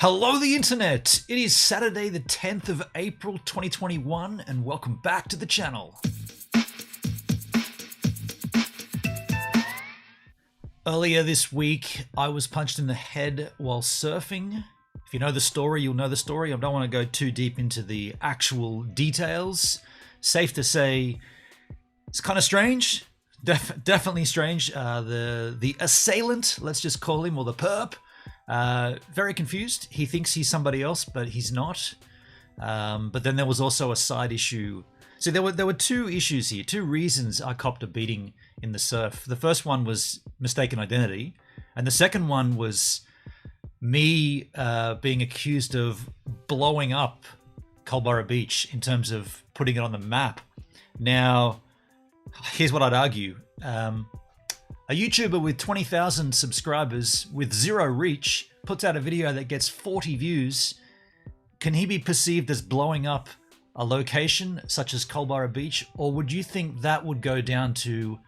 Hello the internet! It is Saturday the 10th of April 2021 and welcome back to the channel. Earlier this week I was punched in the head while surfing. If you know the story, you'll know the story. I don't want to go too deep into the actual details. Safe to say it's kind of strange. Definitely strange. The assailant, let's just call him, or the perp, very confused. He thinks he's somebody else, but he's not. But then there was also a side issue. So there were two issues here, two reasons I copped a beating in the surf. The first one was mistaken identity, and the second one was me being accused of blowing up Culburra Beach in terms of putting it on the map. Now, here's what I'd argue. A YouTuber with 20,000 subscribers with zero reach puts out a video that gets 40 views. Can he be perceived as blowing up a location such as Culburra Beach? Or would you think that would go down to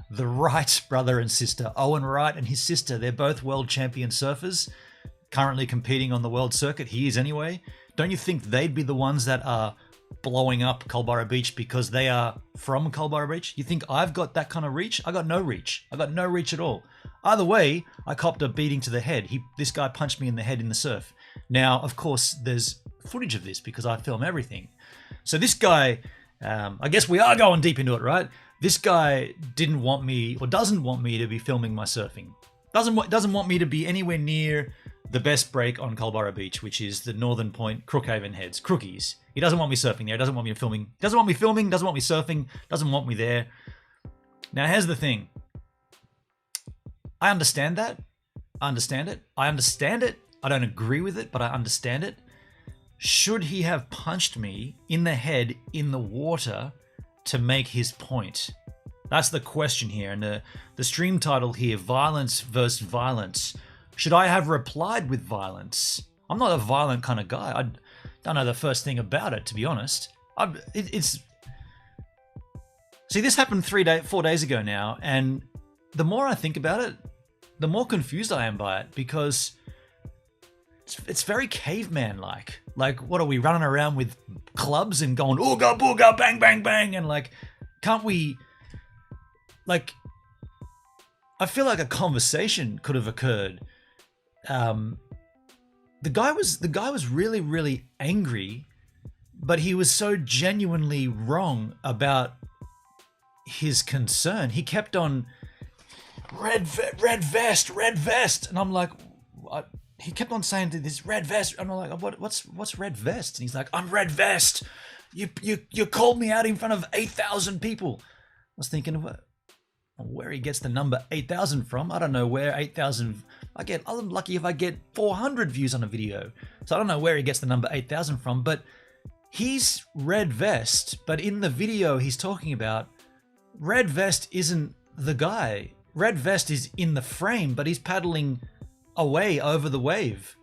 the Wright brother and sister, Owen Wright and his sister? They're both world champion surfers, currently competing on the world circuit. He is anyway. Don't you think they'd be the ones that are blowing up Culburra Beach because they are from Culburra Beach? You think I've got that kind of reach? I got no reach. I got no reach at all. Either way, I copped a beating to the head. This guy punched me in the head in the surf. Now, of course, there's footage of this because I film everything. So this guy, I guess we are going deep into it, right? This guy didn't want me, or doesn't want me, to be filming my surfing. Doesn't want me to be anywhere near the best break on Culburra Beach, which is the Northern Point Crookhaven Heads, Crookies. He doesn't want me surfing there. He doesn't want me filming. Doesn't want me filming. Doesn't want me surfing. Doesn't want me there. Now, here's the thing. I understand that. I understand it. I understand it. I don't agree with it, but I understand it. Should he have punched me in the head in the water to make his point? That's the question here. And the stream title here, Violence versus Violence. Should I have replied with violence? I'm not a violent kind of guy. I don't know the first thing about it, to be honest. See, this happened 4 days ago now, and the more I think about it, the more confused I am by it, because it's very caveman-like. Like, what are we, running around with clubs and going ooga booga bang bang bang, and like, can't we, like, I feel like a conversation could have occurred. The guy was really, really angry, but he was so genuinely wrong about his concern. He kept on red vest, and I'm like, what? He kept on saying this red vest, and I'm like, what's red vest? And he's like, I'm red vest. You called me out in front of 8,000 people. I was thinking, where he gets the number 8,000 from. I don't know where 8,000. I'm lucky if I get 400 views on a video. So I don't know where he gets the number 8,000 from, but he's red vest. But in the video he's talking about, red vest isn't the guy. Red vest is in the frame, but he's paddling away over the wave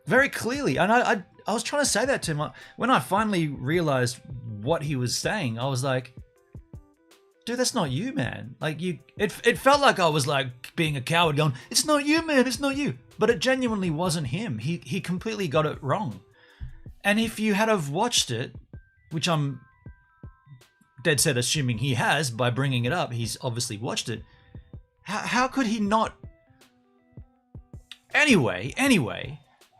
very clearly. And I was trying to say that to him. When I finally realized what he was saying, I was like, dude, that's not you, man. Like, it felt like I was like being a coward going, it's not you, man, it's not you. But it genuinely wasn't him. He completely got it wrong. And if you had have watched it, which I'm dead set assuming he has by bringing it up, he's obviously watched it. How could he not? Anyway,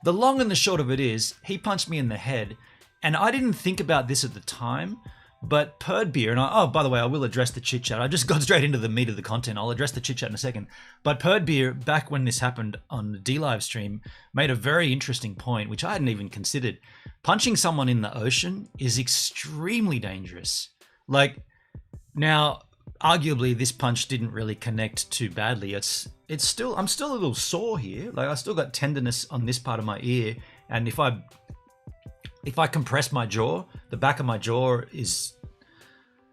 the long and the short of it is, he punched me in the head, and I didn't think about this at the time. But Perd Beer, and oh, by the way, I will address the chit chat. I just got straight into the meat of the content. I'll address the chit chat in a second. But Perd Beer, back when this happened on the D-Live stream, made a very interesting point, which I hadn't even considered. Punching someone in the ocean is extremely dangerous. Like, now, arguably, this punch didn't really connect too badly. I'm still a little sore here. Like, I still got tenderness on this part of my ear, and if I compress my jaw, the back of my jaw is,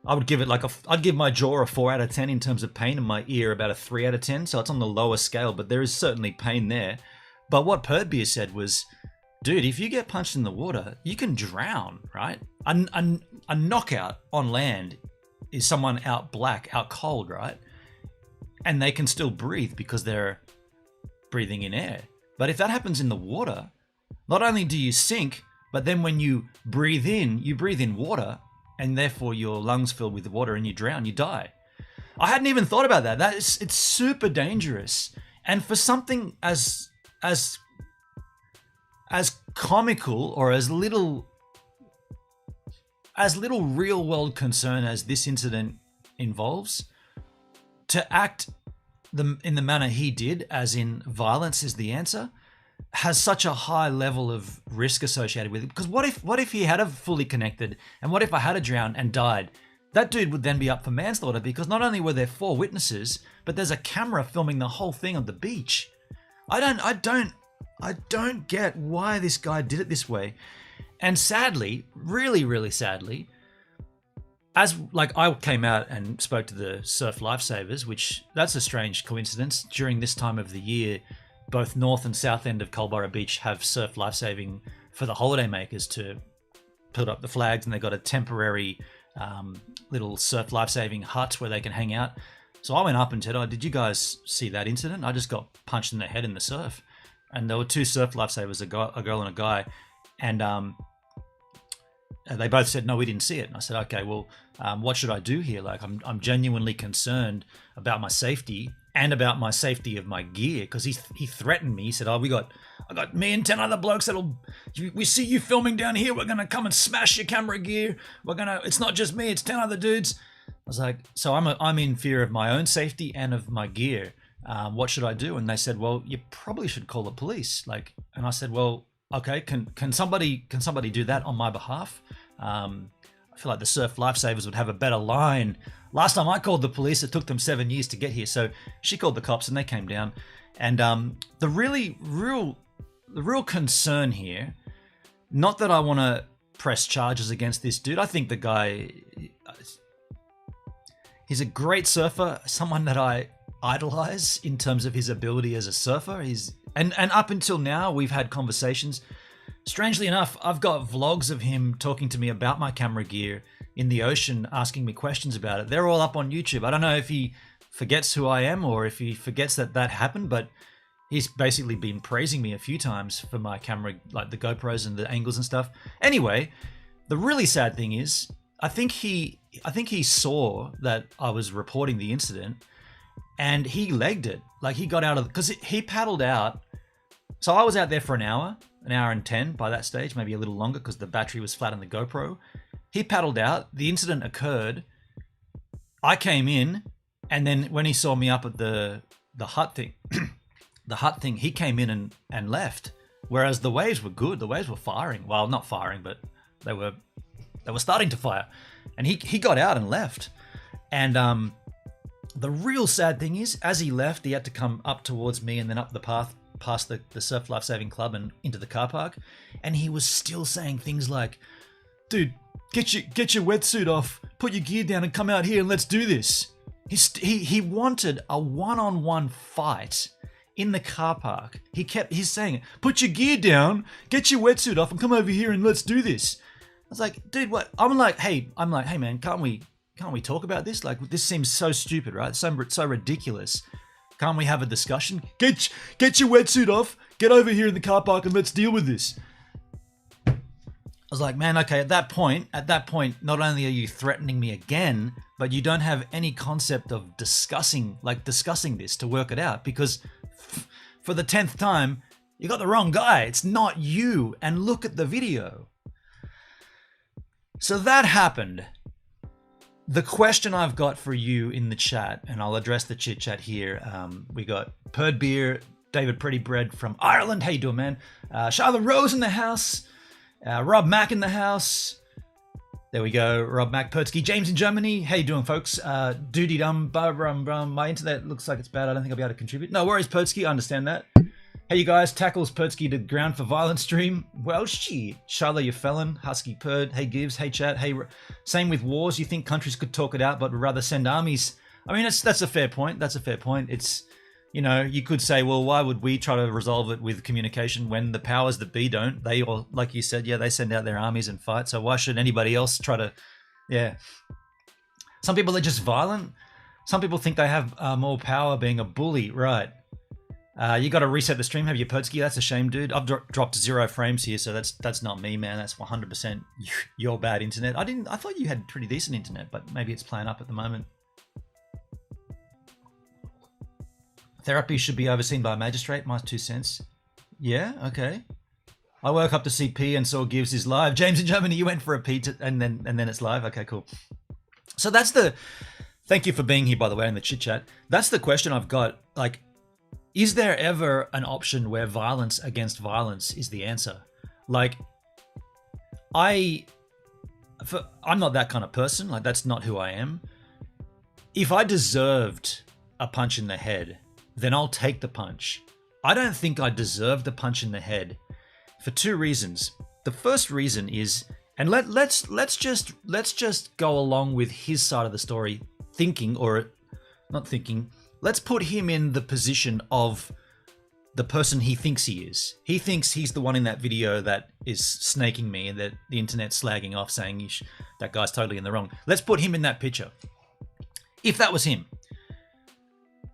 I'd give my jaw a 4 out of 10 in terms of pain, and my ear about a 3 out of 10. So it's on the lower scale, but there is certainly pain there. But what Perdbeer said was, dude, if you get punched in the water, you can drown, right? A knockout on land is someone out black, out cold, right? And they can still breathe because they're breathing in air. But if that happens in the water, Not only do you sink, but then when you breathe in water, and therefore your lungs fill with water and you drown, you die. I hadn't even thought about that. It's super dangerous. And for something as comical or as little real world concern as this incident involves, to act in the manner he did, as in violence is the answer, has such a high level of risk associated with it. Because what if he had have fully connected, and what if I had a drowned and died? That dude would then be up for manslaughter, because not only were there 4 witnesses, but there's a camera filming the whole thing on the beach. I don't get why this guy did it this way. And sadly, really, really sadly, I came out and spoke to the surf lifesavers, which that's a strange coincidence. During this time of the year, both north and south end of Culburra Beach have surf lifesaving for the holidaymakers to put up the flags, and they got a temporary little surf lifesaving hut where they can hang out. So I went up and said, "Oh, did you guys see that incident? I just got punched in the head in the surf." And there were 2 surf lifesavers, a girl and a guy, and they both said, "No, we didn't see it." And I said, "Okay, well, what should I do here? Like, I'm genuinely concerned about my safety and about my safety of my gear," because he threatened me. He said, "Oh, I got me and 10 other blokes we see you filming down here. We're gonna come and smash your camera gear. It's not just me, it's 10 other dudes." I was like, "So I'm in fear of my own safety and of my gear. What should I do?" And they said, "Well, you probably should call the police." And I said, "Well, okay, can somebody do that on my behalf?" I feel like the surf lifesavers would have a better line. Last time I called the police, it took them 7 years to get here. So she called the cops and they came down. And the real concern here, not that I want to press charges against this dude. I think the guy, he's a great surfer, someone that I idolize in terms of his ability as a surfer. And up until now, we've had conversations. Strangely enough, I've got vlogs of him talking to me about my camera gear in the ocean, asking me questions about it. They're all up on YouTube. I don't know if he forgets who I am or if he forgets that happened, but he's basically been praising me a few times for my camera, like the GoPros and the angles and stuff. Anyway, the really sad thing is, I think he saw that I was reporting the incident and he legged it. Like, he got out of, because he paddled out. So I was out there for an hour and 10 by that stage, maybe a little longer because the battery was flat on the GoPro. He paddled out. The incident occurred. I came in, and then when he saw me up at the hut thing, he came in and left. Whereas the waves were good. The waves were firing. Well, not firing, but they were starting to fire. And he got out and left. And the real sad thing is, as he left, he had to come up towards me and then up the path past the Surf Lifesaving Club and into the car park. And he was still saying things like, "Dude, get your wetsuit off, put your gear down and come out here and let's do this." He wanted a one-on-one fight in the car park. He's saying it. "Put your gear down, get your wetsuit off and come over here and let's do this." I was like, "Dude, what?" I'm like, hey man, can't we talk about this? Like, this seems so stupid, right? So ridiculous. Can't we have a discussion? Get your wetsuit off, get over here in the car park and let's deal with this. I was like, man, okay, at that point, not only are you threatening me again, but you don't have any concept of discussing this to work it out, because for the 10th time, you got the wrong guy. It's not you. And look at the video. So that happened. The question I've got for you in the chat, and I'll address the chit chat here. We got Perd Beer, David Pretty Bread from Ireland. How you doing, man? Charlotte Rose in the house. Rob Mack in the house. There we go. Rob Mack, Pertsky, James in Germany. How you doing, folks? Doody dum, my internet looks like it's bad. I don't think I'll be able to contribute. No worries, Pertsky. I understand that. Hey, you guys. Tackles Pertsky to ground for violence stream. Well, shit. Charlotte, you felon. Husky Perd. Hey, Gibbs. Hey, chat. Hey, same with wars. You think countries could talk it out, but would rather send armies. I mean, that's a fair point. That's a fair point. It's, you could say, well, why would we try to resolve it with communication when the powers that be don't? They all, like you said, they send out their armies and fight. So why should anybody else try to, Some people are just violent. Some people think they have more power being a bully, right? You got to reset the stream. Have you Pertsky? That's a shame, dude. I've dropped 0 frames here, so that's not me, man. That's 100% your bad internet. I thought you had pretty decent internet, but maybe it's playing up at the moment. Therapy should be overseen by a magistrate. My 2 cents. Yeah, okay. I woke up to see P and saw Gibbs is live. James in Germany, you went for a P and then it's live. Okay, cool. So that's the. Thank you for being here, by the way, in the chit chat. That's the question I've got. Like, is there ever an option where violence against violence is the answer? Like, I'm not that kind of person. Like, that's not who I am. If I deserved a punch in the head, then I'll take the punch. I don't think I deserve the punch in the head for 2 reasons. The first reason is, and let's just go along with his side of the story, thinking or not thinking. Let's put him in the position of the person he thinks he is. He thinks he's the one in that video that is snaking me and that the internet's slagging off, saying that guy's totally in the wrong. Let's put him in that picture. If that was him,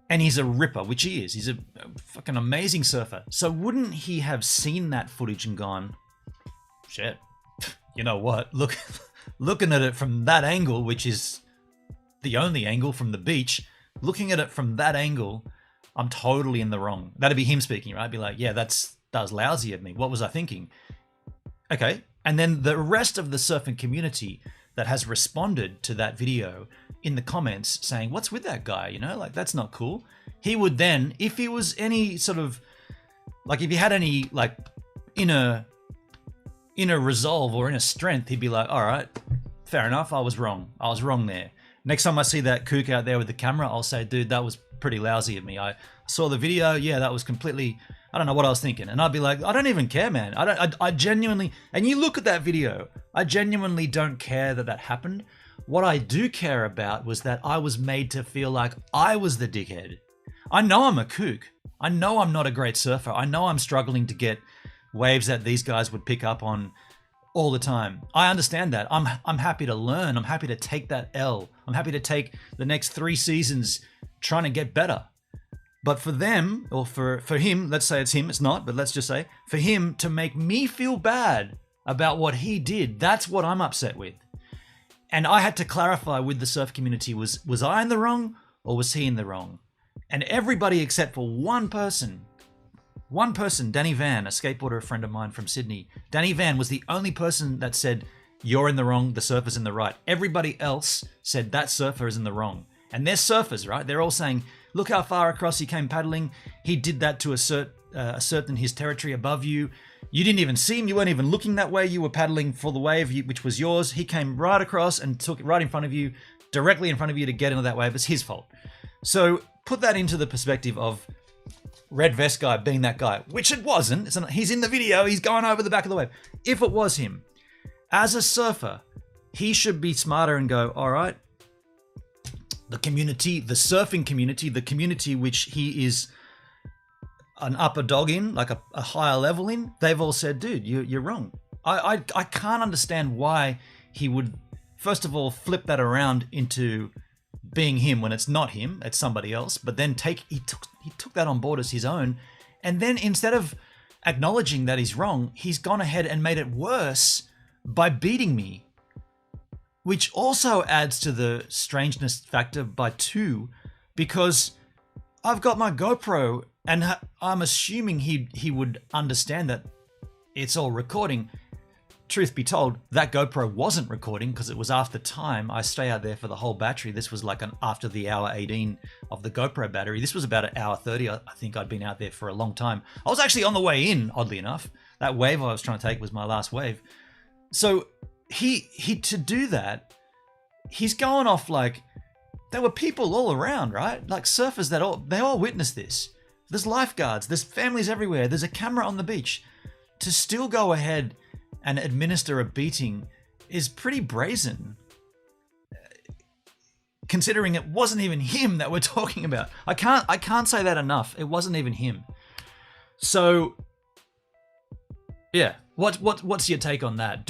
and he's a ripper, which he is. He's a fucking amazing surfer. So wouldn't he have seen that footage and gone, shit, you know what? Looking at it from that angle, which is the only angle from the beach, looking at it from that angle, I'm totally in the wrong. That'd be him speaking, right? Be like, yeah, that was lousy of me. What was I thinking? Okay. And then the rest of the surfing community that has responded to that video in the comments saying, what's with that guy? You know, like, that's not cool. He would then, if he was any sort of, like, if he had any, like, inner resolve or inner strength, he'd be like, all right, fair enough. I was wrong. I was wrong there. Next time I see that kook out there with the camera, I'll say, dude, that was pretty lousy of me. I saw the video. Yeah, that was completely, I don't know what I was thinking. And I'd be like, I don't even care, man. I genuinely, and you look at that video, I genuinely don't care that happened. What I do care about was that I was made to feel like I was the dickhead. I know I'm a kook. I know I'm not a great surfer. I know I'm struggling to get waves that these guys would pick up on all the time. I understand that. I'm happy to learn. I'm happy to take that L. I'm happy to take the next 3 seasons trying to get better. But for them, or for him, let's say it's him, it's not, but let's just say, for him to make me feel bad about what he did, that's what I'm upset with. And I had to clarify with the surf community, was I in the wrong or was he in the wrong? And everybody except for one person, Danny Van, a skateboarder, a friend of mine from Sydney. Danny Van was the only person that said, you're in the wrong, the surfer's in the right. Everybody else said that surfer is in the wrong. And they're surfers, right? They're all saying, look how far across he came paddling. He did that to assert his territory above you. You didn't even see him. You weren't even looking that way. You were paddling for the wave, which was yours. He came right across and took it right in front of you, directly in front of you to get into that wave. It's his fault. So put that into the perspective of red vest guy being that guy, which it wasn't. He's in the video. He's going over the back of the wave. If it was him, as a surfer, he should be smarter and go, all right, the community, the surfing community, the community which he is an upper dog in, like a higher level in, they've all said, dude, you're wrong. I can't understand why he would, first of all, flip that around into being him when it's not him, it's somebody else, but then he took that on board as his own. And then instead of acknowledging that he's wrong, he's gone ahead and made it worse by beating me, which also adds to the strangeness factor by 2, because I've got my GoPro and I'm assuming he would understand that it's all recording. Truth be told, that GoPro wasn't recording because it was after time. I stay out there for the whole battery. This was like after the hour 18 of the GoPro battery. This was about an hour 30. I think I'd been out there for a long time. I was actually on the way in, oddly enough. That wave I was trying to take was my last wave. So he to do that, he's going off like there were people all around, right? Like surfers they all witnessed this. There's lifeguards, there's families everywhere, there's a camera on the beach. To still go ahead and administer a beating is pretty brazen, considering it wasn't even him that we're talking about. I can't say that enough. It wasn't even him. So yeah, what's your take on that?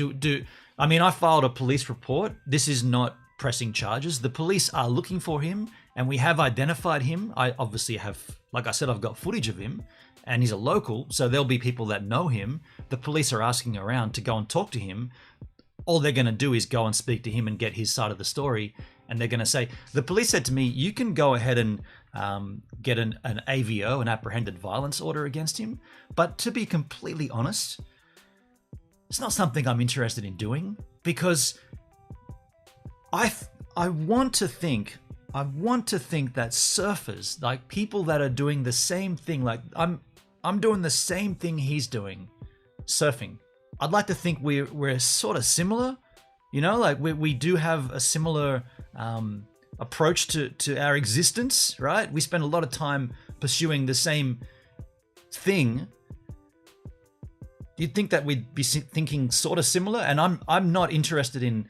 I mean, I filed a police report. This is not pressing charges. The police are looking for him and we have identified him. I obviously have, like I said, I've got footage of him, and he's a local, so there'll be people that know him. The police are asking around to go and talk to him. All they're going to do is go and speak to him and get his side of the story. And they're going to say, the police said to me, you can go ahead and get an AVO, an apprehended violence order against him. But to be completely honest, it's not something I'm interested in doing, because I want to think that surfers, like people that are doing the same thing, like I'm doing the same thing he's doing, surfing. I'd like to think we're sort of similar, you know, like we do have a similar approach to our existence, right? We spend a lot of time pursuing the same thing. You'd think that we'd be thinking sort of similar, and I'm not interested in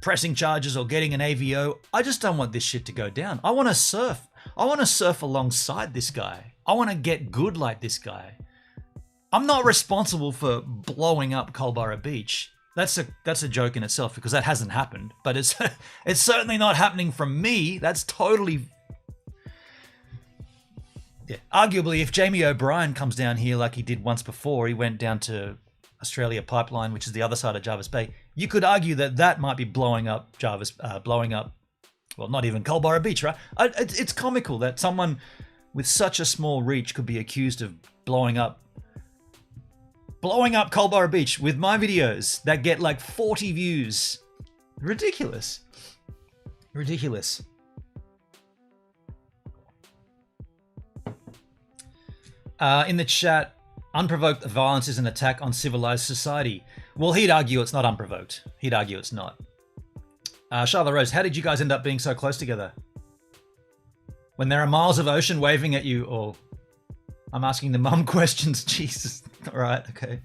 pressing charges or getting an AVO. I just don't want this shit to go down. I want to surf. I want to surf alongside this guy. I want to get good like this guy. I'm not responsible for blowing up Culburra Beach. That's a joke in itself, because that hasn't happened. But it's certainly not happening from me. That's totally... Yeah. Arguably, if Jamie O'Brien comes down here like he did once before, he went down to Australia Pipeline, which is the other side of Jarvis Bay, you could argue that might be blowing up, well, not even Culburra Beach, right? It's comical that someone with such a small reach could be accused of blowing up Culburra Beach with my videos that get like 40 views. Ridiculous. Ridiculous. In the chat, unprovoked violence is an attack on civilized society. Well, he'd argue it's not unprovoked. He'd argue it's not. Charlotte Rose, how did you guys end up being so close together? When there are miles of ocean waving at you, or... I'm asking the mum questions. Jesus. All right, okay.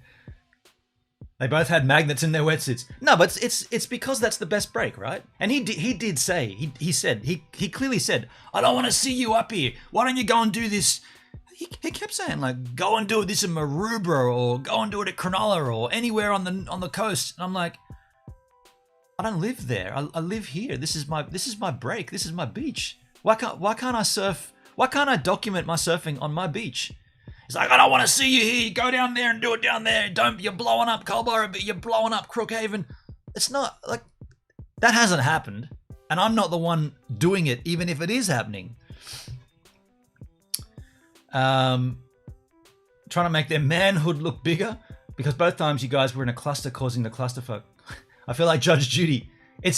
They both had magnets in their wetsuits. No, but it's because that's the best break, right? And he did say, he clearly said, I don't want to see you up here. Why don't you go and do this? He kept saying, like, go and do this in Maroubra, or go and do it at Cronulla, or anywhere on the coast. And I'm like, I don't live there. I live here. This is my break. This is my beach. Why can't I surf? Why can't I document my surfing on my beach? It's like, I don't want to see you here. Go down there and do it down there. You're blowing up Culburra, but you're blowing up Crookhaven. It's not like that hasn't happened, and I'm not the one doing it, even if it is happening. Trying to make their manhood look bigger, because both times you guys were in a cluster causing the clusterfuck. I feel like Judge Judy.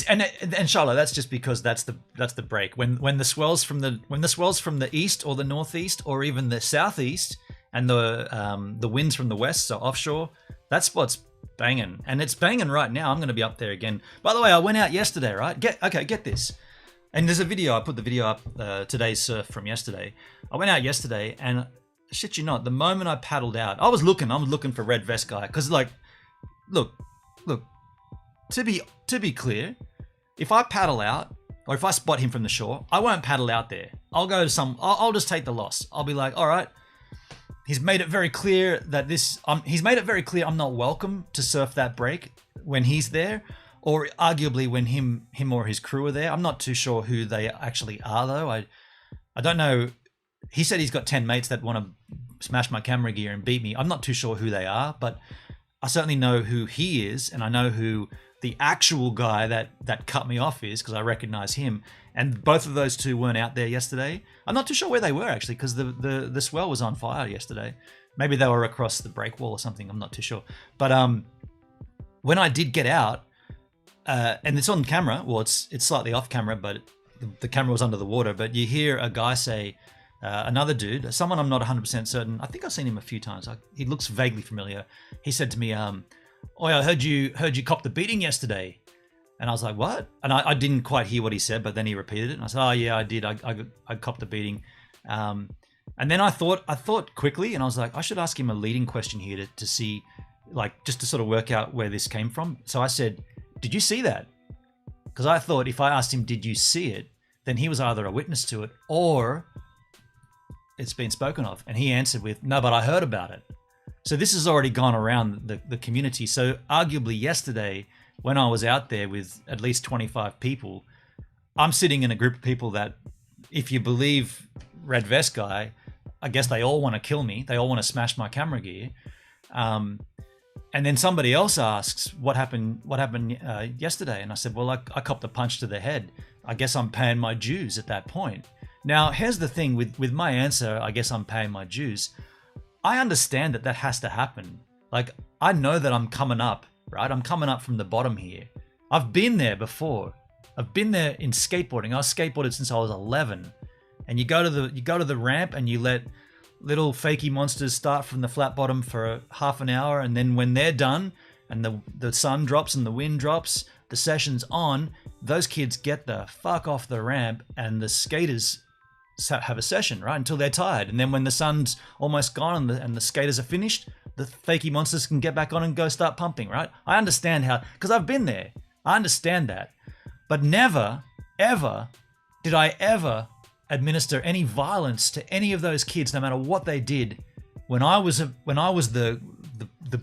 And Charlotte, that's just because that's the break. When the swells from the east or the northeast or even the southeast, and the winds from the west, so offshore, that spot's banging, and it's banging right now. I'm going to be up there again. By the way, I went out yesterday, right? Get this. And there's a video. I put the video up, today's surf from yesterday. I went out yesterday, and shit you not, the moment I paddled out, I'm looking for red vest guy, because like, look. To be clear, if I paddle out, or if I spot him from the shore, I won't paddle out there. I'll go to I'll just take the loss. I'll be like, all right, he's made it very clear that I'm not welcome to surf that break when he's there, or arguably when him or his crew are there. I'm not too sure who they actually are though. I don't know. He said he's got 10 mates that want to smash my camera gear and beat me. I'm not too sure who they are, but I certainly know who he is, and I know who the actual guy that cut me off is, because I recognize him. And both of those two weren't out there yesterday. I'm not too sure where they were actually, because the swell was on fire yesterday. Maybe they were across the break wall or something. I'm not too sure. But when I did get out, and it's on camera. Well, it's slightly off camera, but the camera was under the water. But you hear a guy say, another dude, someone I'm not 100% certain. I think I've seen him a few times. He looks vaguely familiar. He said to me, "Oh, I heard you cop the beating yesterday." And I was like, "What?" And I didn't quite hear what he said, but then he repeated it. And I said, "Oh yeah, I did. I copped the beating." And then I thought quickly, and I was like, I should ask him a leading question here to see, like, just to sort of work out where this came from. So I said, "Did you see that?" Because I thought if I asked him, "Did you see it?" then he was either a witness to it or it's been spoken of. And he answered with, "No, but I heard about it." So this has already gone around the community. So arguably yesterday, when I was out there with at least 25 people, I'm sitting in a group of people that if you believe Red Vest guy, I guess they all want to kill me. They all want to smash my camera gear. And then somebody else asks, what happened yesterday? And I said, well, I copped a punch to the head. I guess I'm paying my dues at that point. Now, here's the thing with my answer, I guess I'm paying my dues. I understand that has to happen. Like, I know that I'm coming up, right? I'm coming up from the bottom here. I've been there before. I've been there in skateboarding. I skateboarded since I was 11. And you go to the ramp and you let little fakey monsters start from the flat bottom for half an hour, and then when they're done and the sun drops and the wind drops, the session's on, those kids get the fuck off the ramp and the skaters have a session, right, until they're tired. And then when the sun's almost gone and the skaters are finished, the fakey monsters can get back on and go start pumping, right? I understand how, because I've been there. I understand that. But never, ever did I ever administer any violence to any of those kids, no matter what they did, when I was the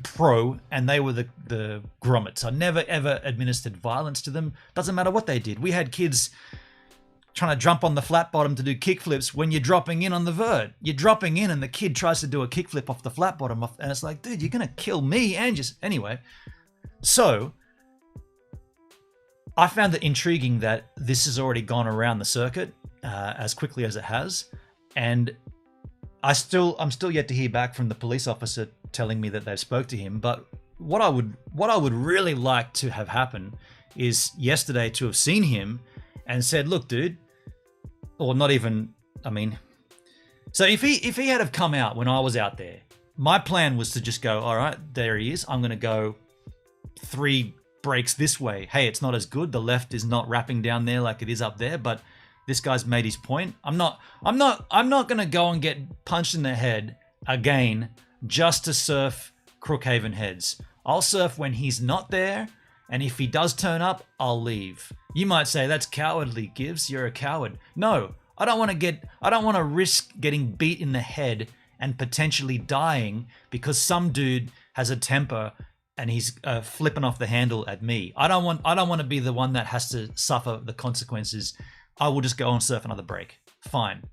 pro and they were the grommets. I never ever administered violence to them. Doesn't matter what they did. We had kids trying to jump on the flat bottom to do kickflips when you're dropping in on the vert. You're dropping in and the kid tries to do a kickflip off the flat bottom, and it's like, dude, you're gonna kill me and just anyway. So I found it intriguing that this has already gone around the circuit as quickly as it has, and I'm still yet to hear back from the police officer telling me that they've spoke to him. But what I would really like to have happen is yesterday to have seen him and said, look, dude, or not even, I mean, so if he had have come out when I was out there, my plan was to just go, all right, there he is. I'm going to go 3 breaks this way. Hey, it's not as good. The left is not wrapping down there like it is up there, but this guy's made his point. I'm not going to go and get punched in the head again just to surf Crookhaven heads. I'll surf when he's not there, and if he does turn up, I'll leave. You might say that's cowardly, Gibbs. You're a coward. No, I don't want to risk getting beat in the head and potentially dying because some dude has a temper and he's flipping off the handle at me. I don't want to be the one that has to suffer the consequences. I will just go and surf another break. Fine.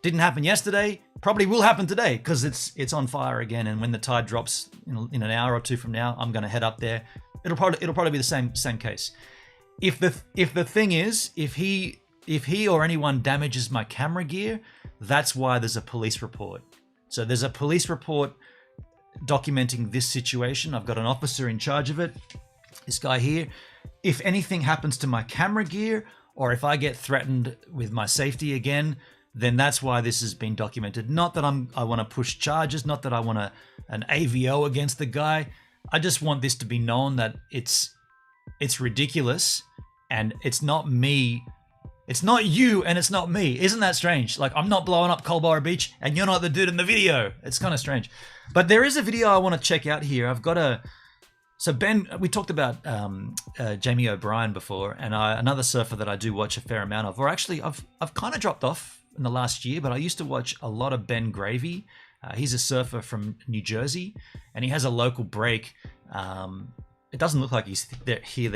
Didn't happen yesterday. Probably will happen today because it's on fire again. And when the tide drops in an hour or two from now, I'm going to head up there. It'll probably be the same case. If the thing is, if he or anyone damages my camera gear, that's why there's a police report. So there's a police report documenting this situation. I've got an officer in charge of it, this guy here. If anything happens to my camera gear, or if I get threatened with my safety again, then that's why this has been documented. Not that I want to push charges, not that I want an AVO against the guy. I just want this to be known that it's ridiculous, and it's not me. It's not you, and it's not me. Isn't that strange? Like, I'm not blowing up Culbara Beach, and you're not the dude in the video. It's kind of strange. But there is a video I want to check out here. I've got So Ben, we talked about Jamie O'Brien before, and another surfer that I do watch a fair amount of. Or actually, I've kind of dropped off in the last year, but I used to watch a lot of Ben Gravy. He's a surfer from New Jersey, and he has a local break. It doesn't look like he's there. He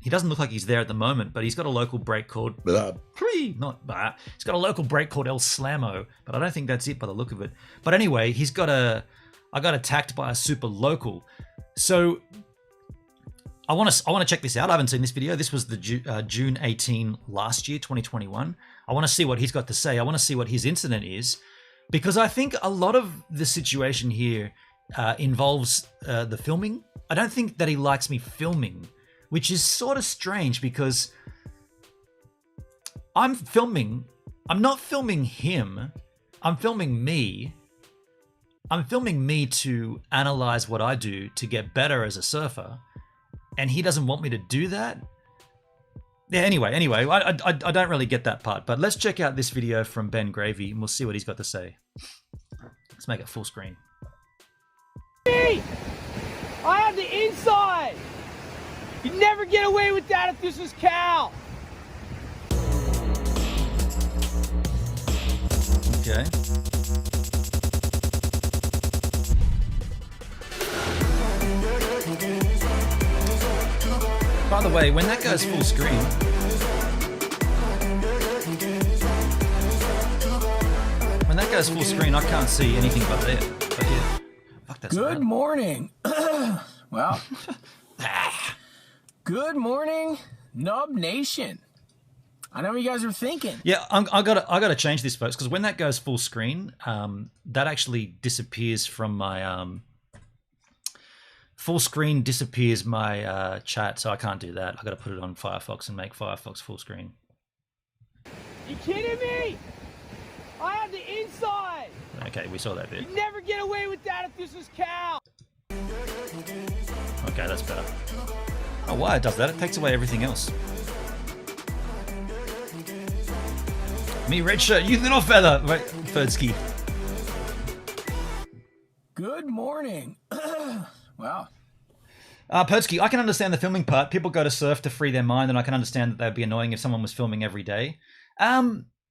doesn't look like he's there at the moment, but he's got a local break called He's got a local break called El Slamo, but I don't think that's it by the look of it. But anyway, I got attacked by a super local. So I want to check this out. I haven't seen this video. This was the June 18 last year, 2021. I want to see what he's got to say. I want to see what his incident is, because I think a lot of the situation here involves the filming. I don't think that he likes me filming, which is sort of strange because I'm filming. I'm not filming him. I'm filming me. I'm filming me to analyze what I do to get better as a surfer. And he doesn't want me to do that? Yeah, anyway, I don't really get that part. But let's check out this video from Ben Gravy and we'll see what he's got to say. Let's make it full screen. I have the inside! You'd never get away with that if this was Cal! Okay. By the way, when that goes full screen, when that goes full screen, I can't see anything but there. But yeah, fuck, that's Good bad. morning. Well, good morning, Nub Nation. I know what you guys are thinking. Yeah, I gotta change this, folks, because when that goes full screen, that actually disappears from my full screen disappears my chat, so I can't do that. I gotta put it on Firefox and make Firefox full screen. You kidding me? I have the inside. Okay, we saw that bit. You'd never get away with that if this was Cal. Okay, that's better. Oh, why it does that? It takes away everything else. Me, red shirt, you little feather. Wait, Ferdsky. Good morning. Wow. Pertsky, I can understand the filming part. People go to surf to free their mind, and I can understand that they'd be annoying if someone was filming every day.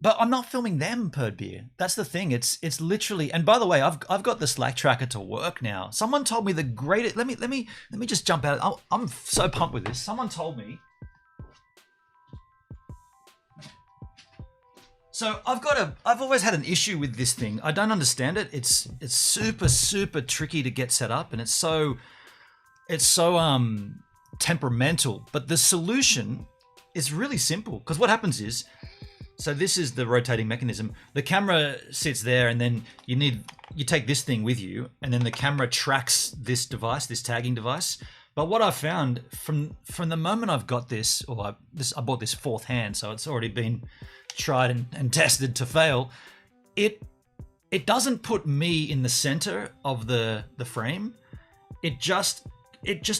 But I'm not filming them, Perdbeer. That's the thing. It's literally. And by the way, I've got the Slack tracker to work now. Someone told me the greatest. Let me just jump out. I'm so pumped with this. Someone told me. So I've always had an issue with this thing. I don't understand it. It's super tricky to get set up, and it's so temperamental. But the solution is really simple, because what happens is, so this is the rotating mechanism. The camera sits there, and then you take this thing with you, and then the camera tracks this device, this tagging device. But what I've found from the moment I've got this, I bought this fourth hand, so it's already been tried and tested to fail. It doesn't put me in the center of the frame. It just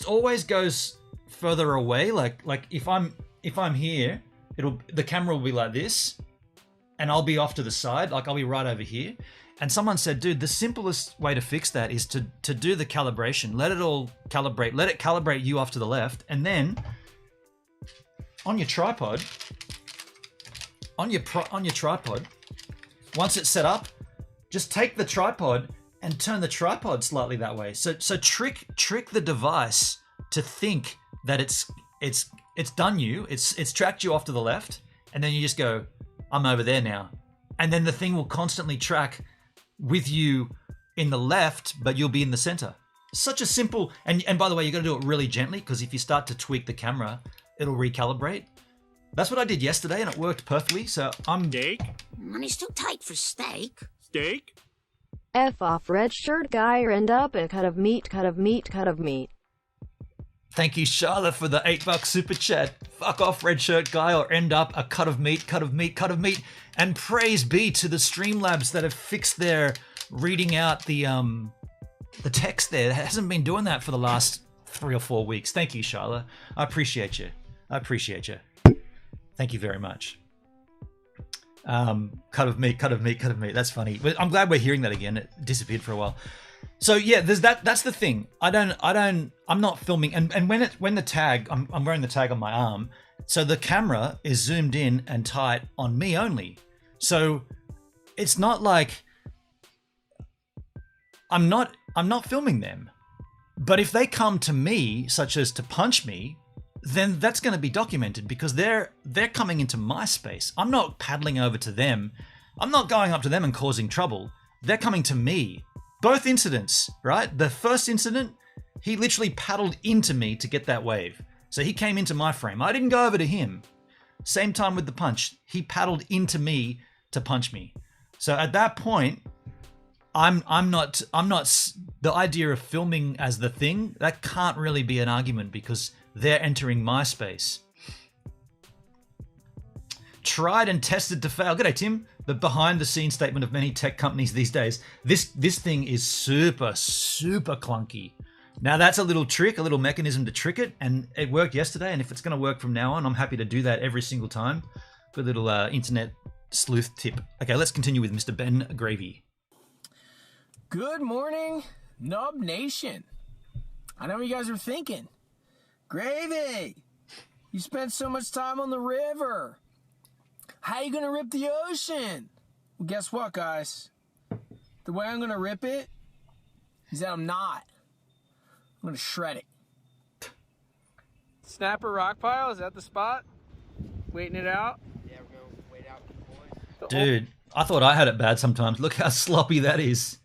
always goes further away. Like if I'm here, the camera will be like this, and I'll be off to the side. Like I'll be right over here. And someone said, dude, the simplest way to fix that is to do the calibration. Let it all calibrate. Let it calibrate you off to the left, and then on your tripod, once it's set up, just take the tripod and turn the tripod slightly that way. So trick the device to think that it's done you. It's tracked you off to the left, and then you just go, I'm over there now, and then the thing will constantly track with you in the left, but you'll be in the center. Such a simple, and by the way, you got to do it really gently, because if you start to tweak the camera, it'll recalibrate. That's what I did yesterday, and it worked perfectly. So I'm Steak? Money's too tight for steak. Steak? F off, red shirt guy, or end up a cut of meat, cut of meat, cut of meat. Thank you, Charlotte, for the $8 super chat. Fuck off, red shirt guy, or end up a cut of meat, cut of meat, cut of meat. And praise be to the Streamlabs that have fixed their reading out the text there. It hasn't been doing that for the last 3 or 4 weeks. Thank you, Charlotte. I appreciate you. Thank you very much. Cut of meat, cut of meat, cut of meat. That's funny. I'm glad we're hearing that again. It disappeared for a while. So yeah, there's that. That's the thing. I'm not filming, and when the tag, I'm wearing the tag on my arm, so the camera is zoomed in and tight on me only. So it's not like I'm not filming them. But if they come to me, such as to punch me, then that's going to be documented, because they're coming into my space. I'm not paddling over to them. I'm not going up to them and causing trouble. They're coming to me. Both incidents, right? The first incident, he literally paddled into me to get that wave. So he came into my frame. I didn't go over to him. Same time with the punch. He paddled into me to punch me. So at that point, I'm not the idea of filming as the thing, that can't really be an argument, because they're entering my space. Tried and tested to fail. G'day, Tim. The behind-the-scenes statement of many tech companies these days. This thing is super clunky. Now that's a little trick, a little mechanism to trick it, and it worked yesterday. And if it's going to work from now on, I'm happy to do that every single time. Good little internet sleuth tip. Okay, let's continue with Mr. Ben Gravy. Good morning, Nub Nation. I know what you guys are thinking. Gravy, you spent so much time on the river. How you gonna rip the ocean? Well, guess what, guys? The way I'm gonna rip it is that I'm gonna shred it. Snapper rock pile, is that the spot? Waiting it out? Yeah, we're gonna wait out for the boys. Dude, I thought I had it bad sometimes. Look how sloppy that is.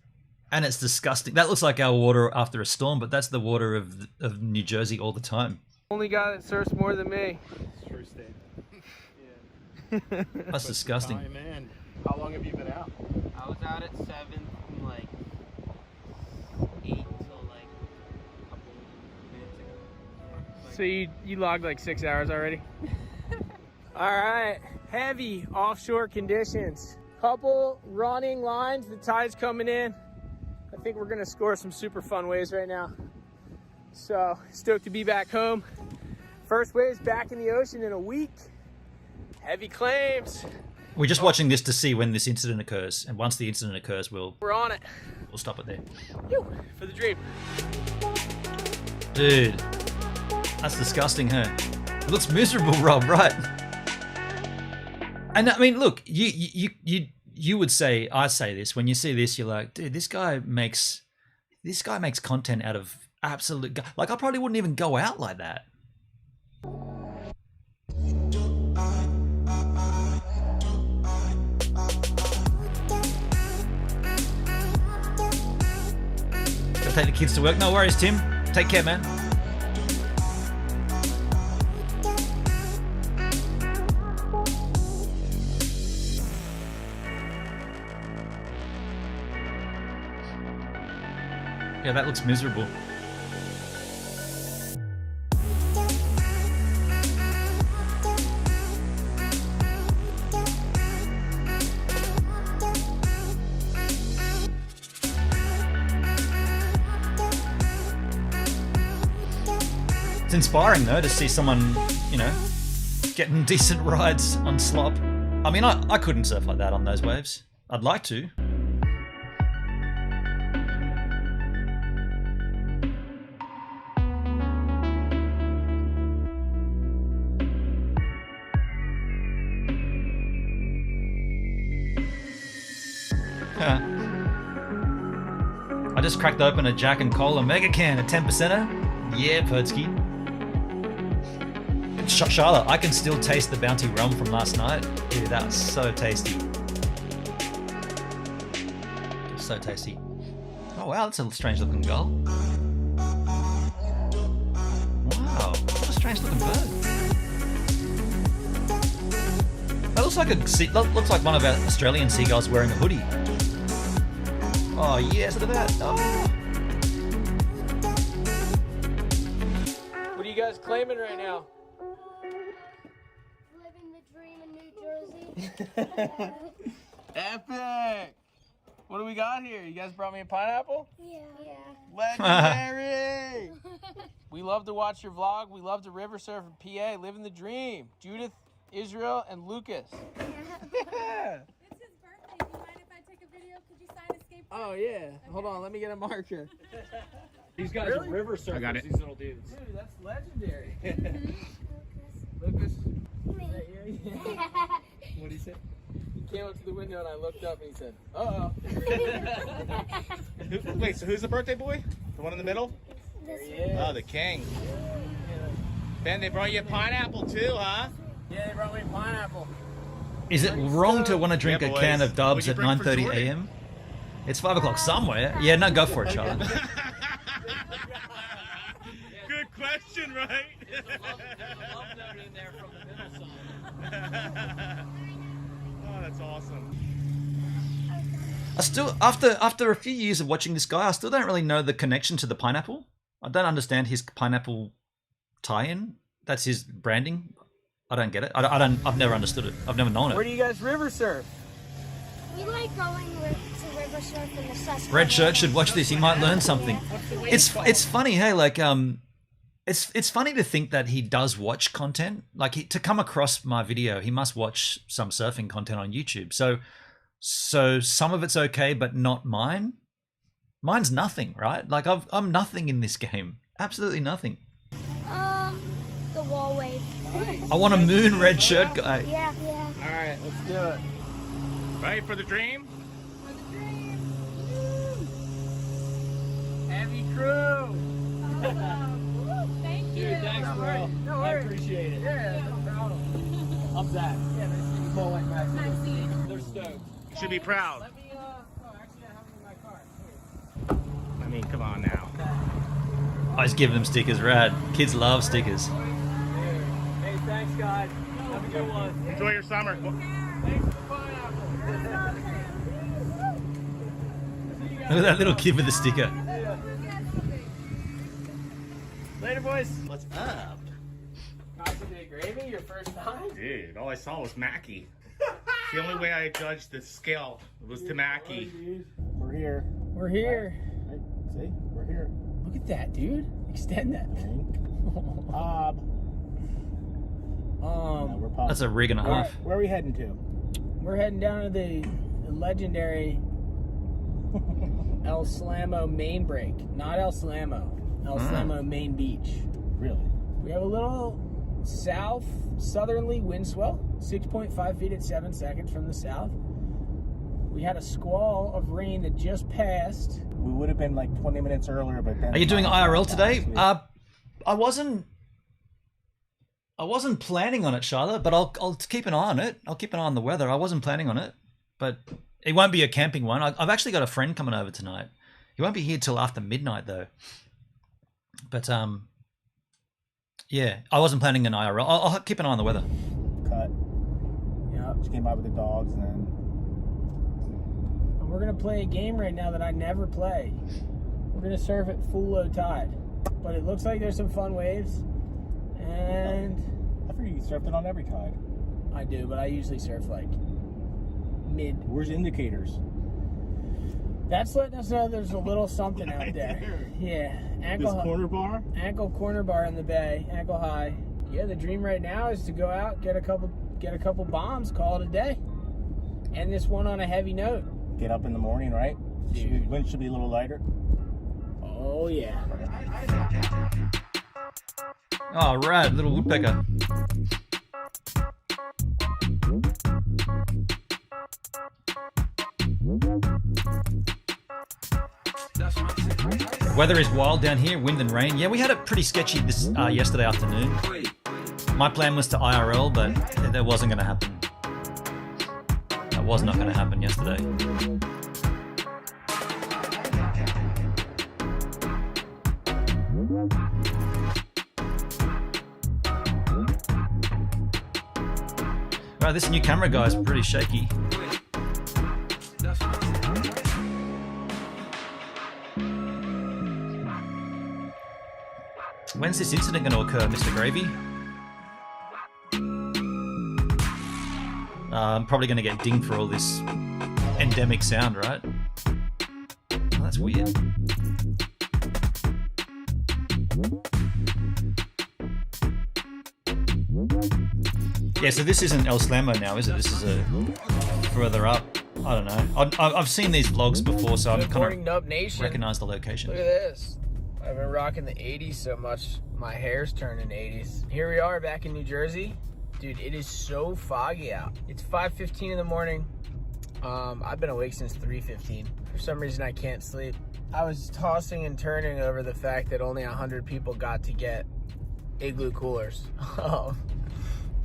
And it's disgusting. That looks like our water after a storm, but that's the water of New Jersey all the time. Only guy that surfs more than me. True state. That's disgusting. Oh, man. How long have you been out? I was out at 7 from like 8 till like a couple minutes ago. So you logged like 6 hours already? All right, heavy offshore conditions. Couple running lines, the tide's coming in. I think we're gonna score some super fun waves right now. So stoked to be back home. First waves back in the ocean in a week. Heavy claims. We're just watching this to see when this incident occurs, and once the incident occurs, we're on it. We'll stop it there. Whew, for the dream. Dude, that's disgusting, huh? It looks miserable, Rob, right? And I mean, look, you would say, I say this, when you see this, you're like, dude, this guy makes content out of absolute, like I probably wouldn't even go out like that. Gotta take the kids to work. No worries, Tim. Take care, man. Yeah, that looks miserable. It's inspiring though to see someone, you know, getting decent rides on slop. I mean, I couldn't surf like that on those waves. I'd like to. I just cracked open a Jack and Cola Mega Can, a 10%er. Yeah, Perdsky. Charlotte, I can still taste the Bounty rum from last night. Dude, that was so tasty. So tasty. Oh wow, that's a strange looking gull. Wow, what a strange looking bird. That looks like looks like one of our Australian seagulls wearing a hoodie. Oh yes, look at that. Oh. What are you guys claiming right now? Living the dream in New Jersey. Epic! What do we got here? You guys brought me a pineapple? Yeah. Legendary! We love to watch your vlog. We love to river surf in PA. Living the dream. Judith, Israel, and Lucas. Yeah. It's his birthday. Do you mind if I take a video? Could you sign a skateboard? Oh yeah. Hold on, let me get a marker. These guys are river surfers, I got it. these little dudes. Dude, that's legendary. Lucas. What do you say? He came up to the window and I looked up and he said, uh-oh. Wait, so who's the birthday boy? The one in the middle? There he is. Oh, the king. Ben, they brought you a pineapple too, huh? Yeah, they brought me a pineapple. Is it wrong to want to drink Yeah, a boys. can of Dubs at What'd you bring for 9:30 Jordan? a.m.? It's 5 o'clock somewhere. Yeah, no, go for it, Charlie. Good question, right? Oh, that's awesome. I still, after a few years of watching this guy, I still don't really know the connection to the pineapple. I don't understand his pineapple tie-in. That's his branding. I don't get it. I've never understood it. I've never known Where it. do you guys river surf? We like going to river surf in the Susquehanna. Red shirt should watch this. He might learn something. It's funny, hey, like it's funny to think that he does watch content. Like to come across my video, he must watch some surfing content on YouTube. So some of it's okay, but not mine. Mine's nothing, right? Like I'm nothing in this game. Absolutely nothing. The wall wave. I want a moon red shirt guy. Yeah. All right, let's do it. Ready for the dream? Heavy crew. Thank you. Dude, thanks, bro. No I worries. appreciate it. Yeah, no problem. I'm Zach. Yeah, nice to meet you. Paul, like Maxine. They're stoked. Should be proud. Let me, actually I have them in my car. Here. I mean, come on now. I just give them stickers, rad. Kids love stickers. Hey, thanks guys. Have a good one. Enjoy your summer. Thanks for the pineapple. Look at that little kid with the sticker. Later, boys. What's up? Coffee Day Gravy, your first time? Dude, all I saw was Mackie. The only way I judged the scale was to Mackie. We're here. We're here. Right, see? We're here. Look at that, dude. Extend that thing. Bob. We're pumped. That's a rig and a half. Where are we heading to? We're heading down to the legendary El Slamo main break. Not El Slamo. El Slamo main beach. Really? We have a little southerly wind swell, 6.5 feet at 7 seconds from the south. We had a squall of rain that just passed. We would have been like 20 minutes earlier, but then... Are you doing IRL today? I wasn't planning on it, Charlotte, but I'll keep an eye on it. I'll keep an eye on the weather. I wasn't planning on it, but it won't be a camping one. I've actually got a friend coming over tonight. He won't be here till after midnight though. But yeah, I wasn't planning an IRL. I'll keep an eye on the weather. Cut. Yeah. Just came by with the dogs and then... And we're gonna play a game right now that I never play. We're gonna surf at full low tide, but it looks like there's some fun waves. And I figured you surfed it on every tide. I do, but I usually surf like mid. Where's indicators? That's letting us know there's a little something out there. Yeah, This corner bar? ankle corner bar in the bay, ankle high. Yeah, the dream right now is to go out, get a couple bombs, call it a day. End this one on a heavy note. Get up in the morning, right? Wind should be a little lighter. Oh yeah. Oh, rad, little woodpecker. Weather is wild down here, wind and rain. Yeah, we had it pretty sketchy this yesterday afternoon. My plan was to IRL, but that wasn't going to happen. That was not going to happen yesterday. Right, this new camera guy is pretty shaky. When's this incident going to occur, Mr. Gravy? I'm probably going to get dinged for all this endemic sound, right? Oh, that's weird. Yeah, so this isn't El Slamo now, is it? This is a further up. I don't know. I've seen these vlogs before, so I'm kind of recognize the location. Look at this. I've been rocking the 80s so much, my hair's turning 80s. Here we are back in New Jersey. Dude, it is so foggy out. It's 5:15 in the morning. I've been awake since 3:15. For some reason, I can't sleep. I was tossing and turning over the fact that only 100 people got to get igloo coolers.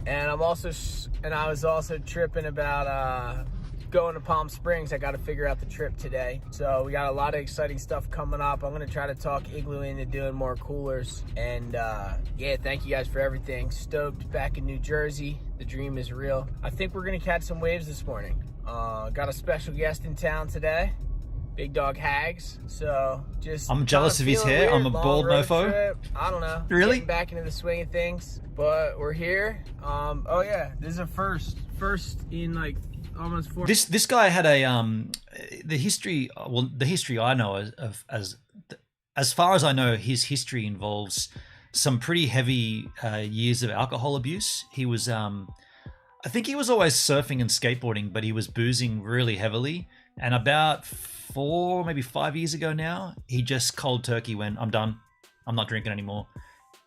And I was also tripping about going to Palm Springs. I got to figure out the trip today. So we got a lot of exciting stuff coming up. I'm going to try to talk Igloo into doing more coolers. And yeah, thank you guys for everything. Stoked back in New Jersey. The dream is real. I think we're going to catch some waves this morning. Got a special guest in town today. Big Dog Hags. So just... I'm jealous of his hair. Weird. I'm a bald mofo. Trip. I don't know. Really? Getting back into the swing of things. But we're here. Oh yeah, this is a first in like almost 4. This guy had a the history I know of as far as I know, his history involves some pretty heavy years of alcohol abuse. He was I think he was always surfing and skateboarding, but he was boozing really heavily. And about 4, maybe 5 years ago now, he just cold turkey went, I'm done. I'm not drinking anymore.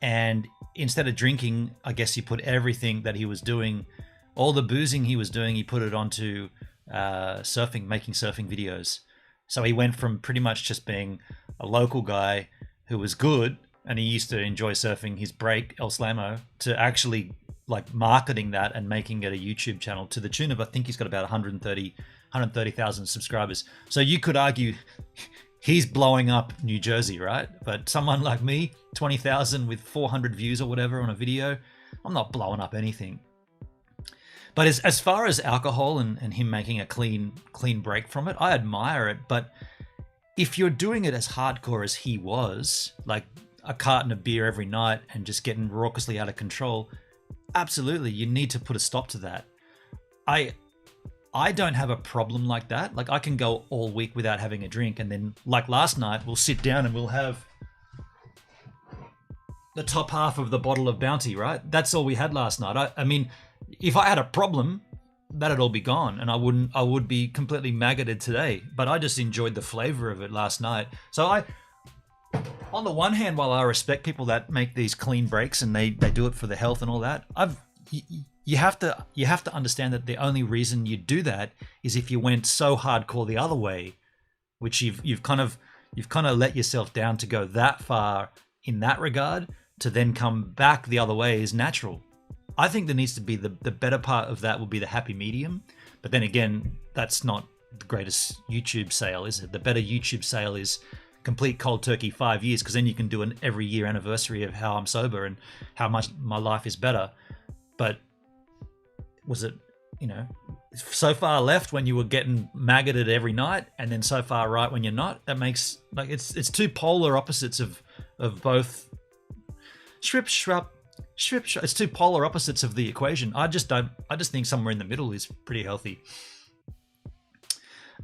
And instead of drinking, I guess he put everything that he was doing, all the boozing he was doing, he put it onto surfing, making surfing videos. So he went from pretty much just being a local guy who was good, and he used to enjoy surfing his break, El Slamo, to actually like marketing that and making it a YouTube channel to the tune of, I think he's got about 130, 130,000 subscribers. So you could argue he's blowing up New Jersey, right? But someone like me, 20,000 with 400 views or whatever on a video, I'm not blowing up anything. But as far as alcohol and him making a clean break from it, I admire it. But if you're doing it as hardcore as he was, like a carton of beer every night and just getting raucously out of control, absolutely, you need to put a stop to that. I don't have a problem like that. Like I can go all week without having a drink, and then like last night, we'll sit down and we'll have the top half of the bottle of Bounty, right? That's all we had last night. I mean, if I had a problem, that'd all be gone, and I would be completely maggoted today. But I just enjoyed the flavor of it last night. So on the one hand, while I respect people that make these clean breaks and they do it for the health and all that, you have to understand that the only reason you do that is if you went so hardcore the other way, which you've kind of let yourself down to go that far in that regard, to then come back the other way is natural. I think there needs to be the better part of that will be the happy medium. But then again, that's not the greatest YouTube sale, is it? The better YouTube sale is complete cold turkey 5 years, because then you can do an every year anniversary of how I'm sober and how much my life is better. But was it, so far left when you were getting maggoted every night, and then so far right when you're not? That makes, like, it's two polar opposites of both. It's two polar opposites of the equation. I just think somewhere in the middle is pretty healthy.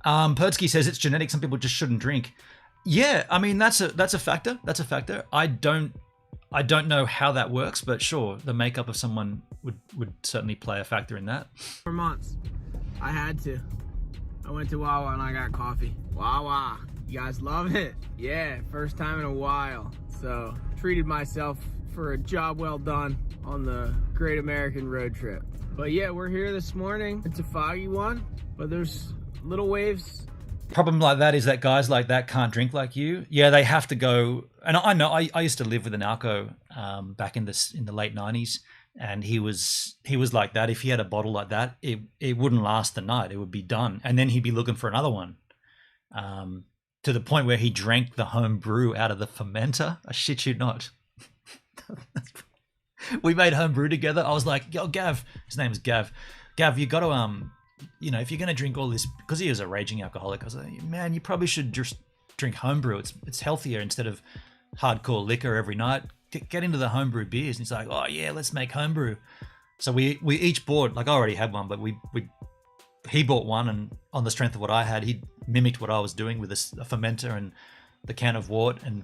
Perdsky says it's genetic. Some people just shouldn't drink. Yeah, I mean that's a factor. That's a factor. I don't know how that works, but sure, the makeup of someone would certainly play a factor in that. For months, I had to. I went to Wawa and I got coffee. Wawa, you guys love it? Yeah, first time in a while. So treated myself for a job well done on the Great American Road Trip. But yeah, we're here this morning. It's a foggy one, but there's little waves. Problem like that is that guys like that can't drink like you. Yeah, they have to go. And I know I used to live with an alco back in the late 90s, and he was like that. If he had a bottle like that, it wouldn't last the night. It would be done, and then he'd be looking for another one. To the point where he drank the home brew out of the fermenter. I shit you not. We made home brew together. I was like, yo, Gav, his name is Gav. Gav, you got to, if you're going to drink all this, because he was a raging alcoholic, I was like, man, you probably should just drink homebrew. It's healthier instead of hardcore liquor every night. Get into the homebrew beers. And he's like, oh yeah, let's make homebrew. So we each bought, like I already had one, but he bought one, and on the strength of what I had, he mimicked what I was doing with a fermenter and the can of wort, and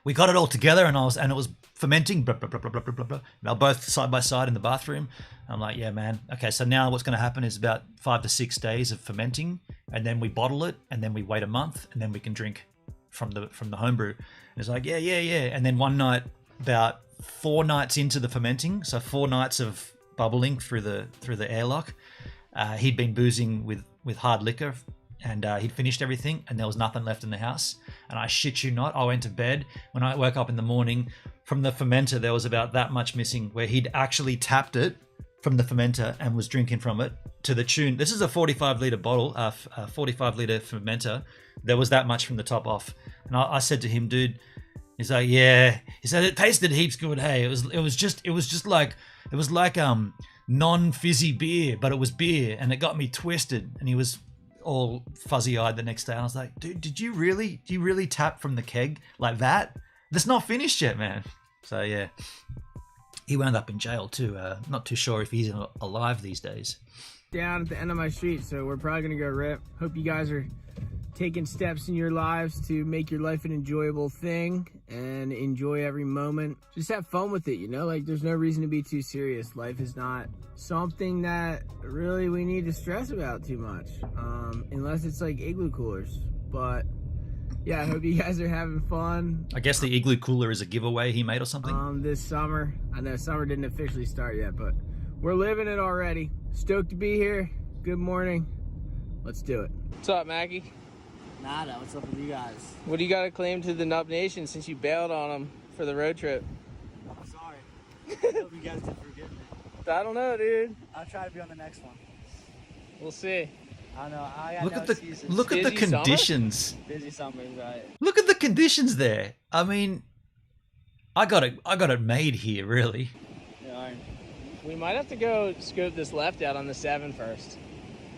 we got it all together, and it was fermenting, blah, blah, blah, blah, blah, blah, blah. Now both side by side in the bathroom. I'm like, yeah, man. Okay, so now what's going to happen is about 5 to 6 days of fermenting, and then we bottle it, and then we wait a month, and then we can drink from the homebrew. And it's like, yeah. And then one night, about 4 nights into the fermenting, so 4 nights of bubbling through the airlock, he'd been boozing with hard liquor, and he'd finished everything, and there was nothing left in the house. And I shit you not, I went to bed. When I woke up in the morning, from the fermenter, there was about that much missing, where he'd actually tapped it from the fermenter and was drinking from it to the tune. This is a 45-litre bottle, a 45-litre fermenter. There was that much from the top off. And I said to him, dude, he's like, yeah. He said, it tasted heaps good. Hey, it was just like non-fizzy beer, but it was beer, and it got me twisted. And he was all fuzzy-eyed the next day. And I was like, dude, do you really tap from the keg like that? That's not finished yet, man. So yeah, he wound up in jail too. Not too sure if he's alive these days. Down at the end of my street, so we're probably gonna go rip. Hope you guys are taking steps in your lives to make your life an enjoyable thing and enjoy every moment. Just have fun with it, like there's no reason to be too serious. Life is not something that really we need to stress about too much, unless it's like igloo coolers. But yeah, I hope you guys are having fun. I guess the igloo cooler is a giveaway he made or something. This summer. I know summer didn't officially start yet, but we're living it already. Stoked to be here. Good morning. Let's do it. What's up, Mackie? Nada, what's up with you guys? What do you got to claim to the Nub Nation since you bailed on them for the road trip? I'm sorry. I hope you guys can forgive me. I don't know, dude. I'll try to be on the next one. We'll see. I don't know. I got Look no at the excuses. look at the Busy summer? conditions. Busy summers, right? Look at the conditions there. I mean, I got it made here, really. Yeah, We might have to go scope this left out on the 7 first.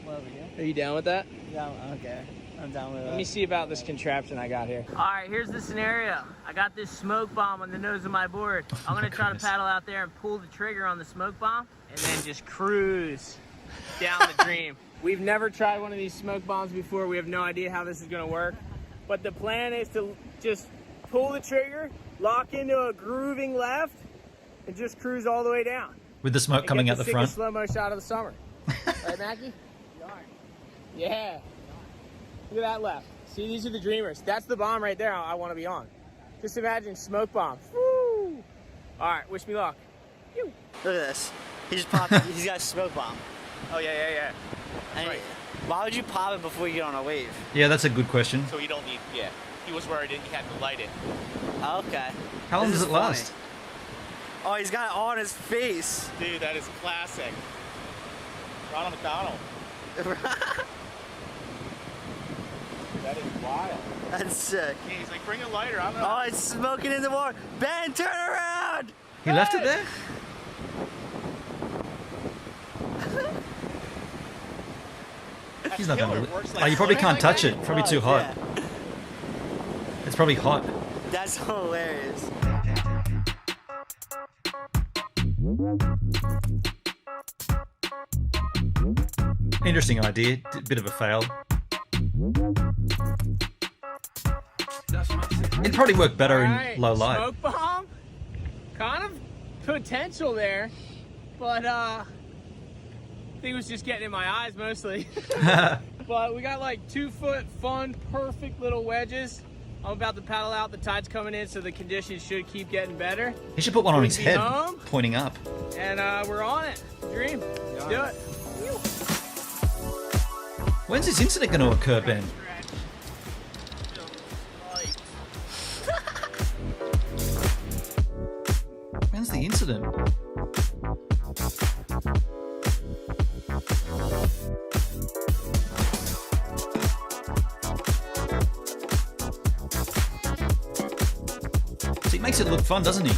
what over here? Are you down with that? Yeah, okay. I'm down with it. Let me see about this contraption I got here. All right, here's the scenario. I got this smoke bomb on the nose of my board. I'm gonna try to paddle out there and pull the trigger on the smoke bomb and then just cruise down the dream. We've never tried one of these smoke bombs before. We have no idea how this is gonna work. But the plan is to just pull the trigger, lock into a grooving left, and just cruise all the way down. With the smoke coming out the front. Slow-mo shot of the summer. Right, Mackie? Yeah. Look at that left. See, these are the dreamers. That's the bomb right there I want to be on. Just imagine smoke bomb. Woo! All right, wish me luck. Look at this. He just popped. He's got a smoke bomb. Oh, yeah. And Right. why would you pop it before you get on a wave? Yeah, that's a good question. So you don't need, yeah. He was worried he had to light it. Okay. How long This does is it last? funny. Oh, he's got it on his face. Dude, that is classic. Ronald McDonald. That is wild. That's sick. Yeah, he's like, bring a lighter. I don't know. Oh, it's smoking in the water. Ben, turn around. He left it there? He's not killer. gonna. Works Oh, like you probably swimming can't like touch that? it. Probably too hot. Yeah. It's probably hot. That's hilarious. Interesting idea. Bit of a fail. It'd probably work better in low light. Smoke bomb. Kind of potential there, but I think it was just getting in my eyes mostly. But we got like 2-foot fun, perfect little wedges. I'm about to paddle out. The tide's coming in, so the conditions should keep getting better. He should put one on his Be head, home. pointing up. And we're on it. Dream. Let's do it. When's this incident going to occur, Ben? When's the incident? See, he makes it look fun, doesn't he?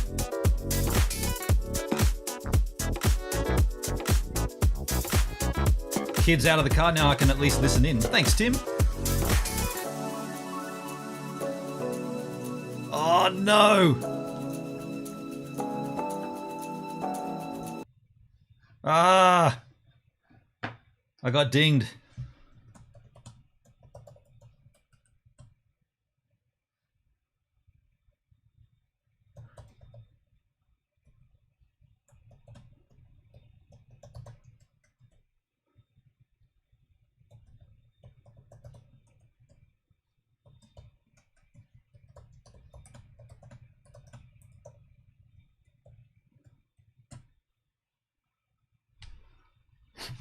Kids out of the car, now I can at least listen in. Thanks, Tim. Oh no! Ah! I got dinged.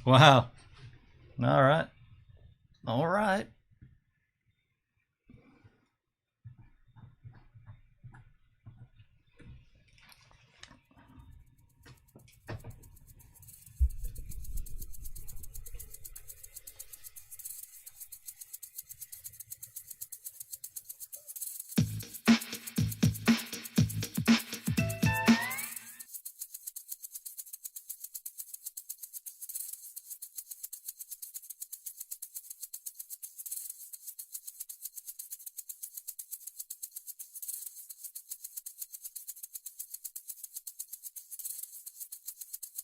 Wow. All right. All right.